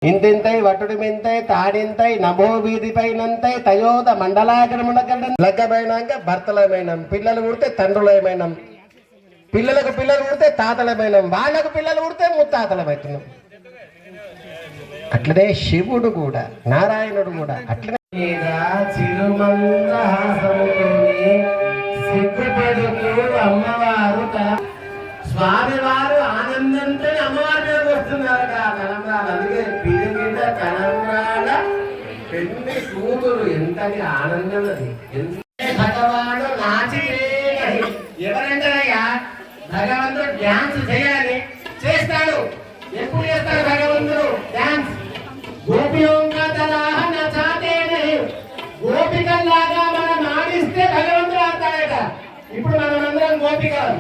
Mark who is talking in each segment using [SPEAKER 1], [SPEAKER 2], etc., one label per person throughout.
[SPEAKER 1] ఇంతింతై వటుడు మెంతై తాడింతై నభో వీధిపైనంతై తయోద మండలాగ్రమునకండ లగ్గమైనాక భర్తలమైనం, పిల్లలు పుడితే తండ్రులమైనం, పిల్లలకు పిల్లలు పుడితే తాతలమైనం, వాళ్ళకు పిల్లలు పుడితే ముత్తాతలమవుతున్నాం. అట్లనే శివుడు కూడా, నారాయణుడు కూడా అట్లనే అమ్మవారు స్వామివారు ఆనందంతో అమ్మవారి మీద వస్తున్నారు. అందుకే పిలిగిన తలంబ్రాల పెళ్లి కూతురు ఎంతటి ఆనందం అది. భగవాను నాచితే ఎవరంటారయ్యా? భగవంతుడు డ్యాన్స్ చేయాలి, చేస్తాడు. ఎప్పుడు చేస్తాడు భగవంతుడు డ్యాన్స్? గోపికల్లాగా మనం ఆడిస్తే భగవంతుడు ఆడతాడట. ఇప్పుడు మనమందరం గోపికలు,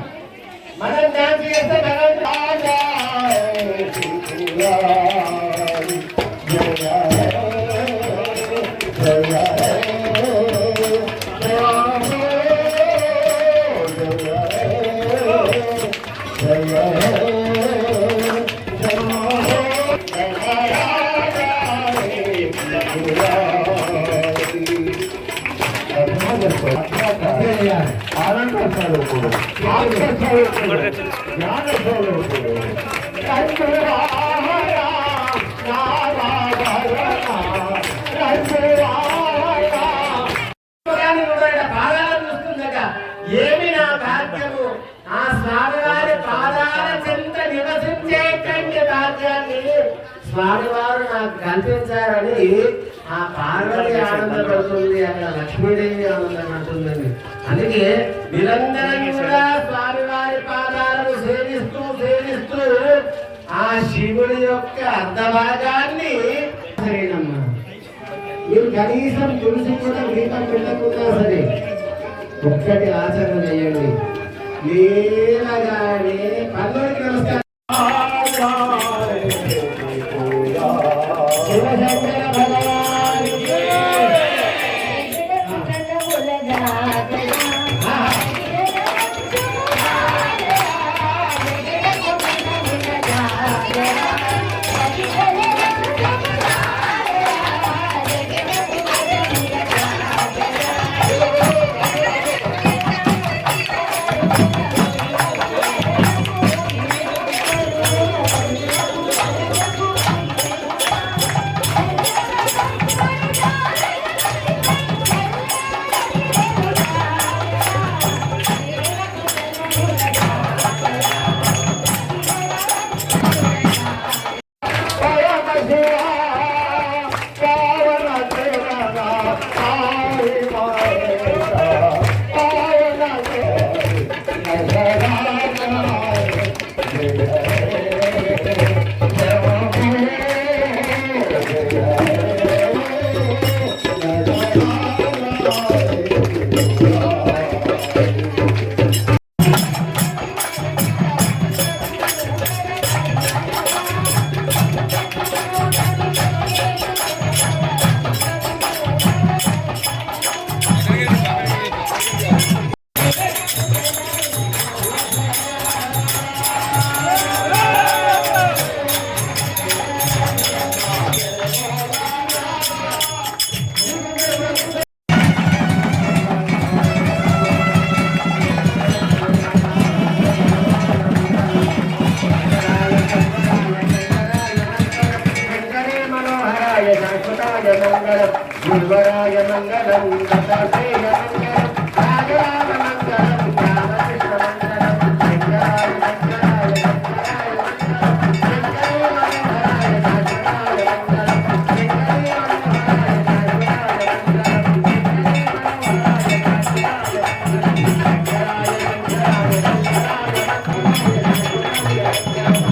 [SPEAKER 1] మనం డాన్స్ చేస్తే భగవంతుడు ఏమి నా భాగ్యము, ఆ స్వామివారి పాదాల చెంత నివసించేటువంటి భాగ్యాన్ని స్వామివారు నాకు కల్పించారని ఆ పార్వతి ఆనందపడుతుంది, అక్కడ లక్ష్మీదేవి ఆనందపడుతుందండి. అందుకే నిరంతరం కూడా స్వామివారి పాదాలను సేవిస్తూ సేవిస్తూ ఆ శివుడి యొక్క అర్ధభాగాన్ని మీరు కనీసం తులసి కూడా దీపం పెట్టకుండా సరే ఒక్కటి ఆచరణ చేయండి. లేవగానే పల్లవికి నమస్కారం. శివశంకర భగవాన్ గురువరాయ మంగళం దత్తాత్రేయ మంగళం రాజరామ మంగళం రామకృష్ణ మంగళం శంకరాయ శంకరాయ శంకరాయ మంగళం శంకరే మనోహరాయ శాశ్వతాయ మంగళం శంకరే మనోహరాయ శాశ్వతాయ మంగళం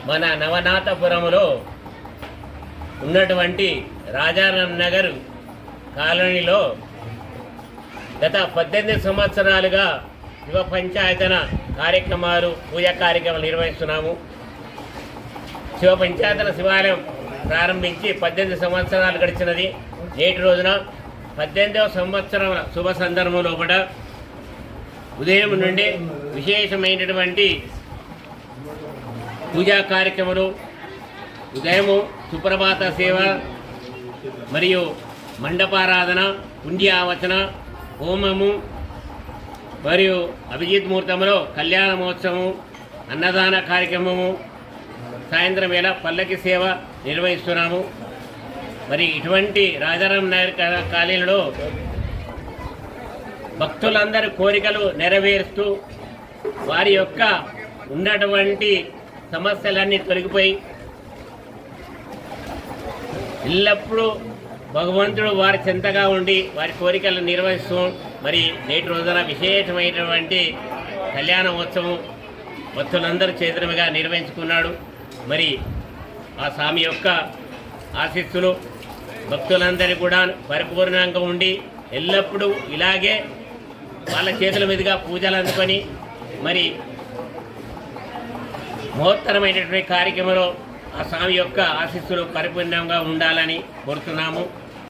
[SPEAKER 2] మన నవనాథపురంలో ఉన్నటువంటి రాజారాం నగర్ కాలనీలో గత 18 సంవత్సరాలుగా యువ పంచాయతన కార్యక్రమాలు పూజా కార్యక్రమాలు నిర్వహిస్తున్నాము. శివ పంచాయతన శివాలయం ప్రారంభించి 18 సంవత్సరాలు గడిచినది. నేటి రోజున 18వ సంవత్సరం శుభ సందర్భంలో కూడా ఉదయం నుండి విశేషమైనటువంటి పూజా కార్యక్రమాలు, ఉదయము సుప్రభాత సేవ మరియు మండపారాధన, పుణ్యావచన, హోమము మరియు అభిజిత్ ముహూర్తంలో కళ్యాణ మహోత్సవము, అన్నదాన కార్యక్రమము, సాయంత్రం వేళ పల్లకి సేవ నిర్వహిస్తున్నాము. మరి ఇటువంటి రాజారాం నగర్ కాలనీలో భక్తులందరి కోరికలు నెరవేరుస్తూ వారి యొక్క ఉన్నటువంటి సమస్యలన్నీ తొలగిపోయి ఎల్లప్పుడూ భగవంతుడు వారి చెంతగా ఉండి వారి కోరికలు నిర్వహిస్తూ మరి నేటి రోజున విశేషమైనటువంటి కళ్యాణోత్సవం భక్తులందరూ చేతులుగా నిర్వహించుకున్నాడు. మరి ఆ స్వామి యొక్క ఆశీస్సులు భక్తులందరికీ కూడా పరిపూర్ణంగా ఉండి ఎల్లప్పుడూ ఇలాగే వాళ్ళ చేతుల మీదుగా పూజలు అందుకొని మరి మహోత్తరమైనటువంటి కార్యక్రమంలో ఆ స్వామి యొక్క ఆశీస్సులు పరిపూర్ణంగా ఉండాలని కోరుతున్నాము.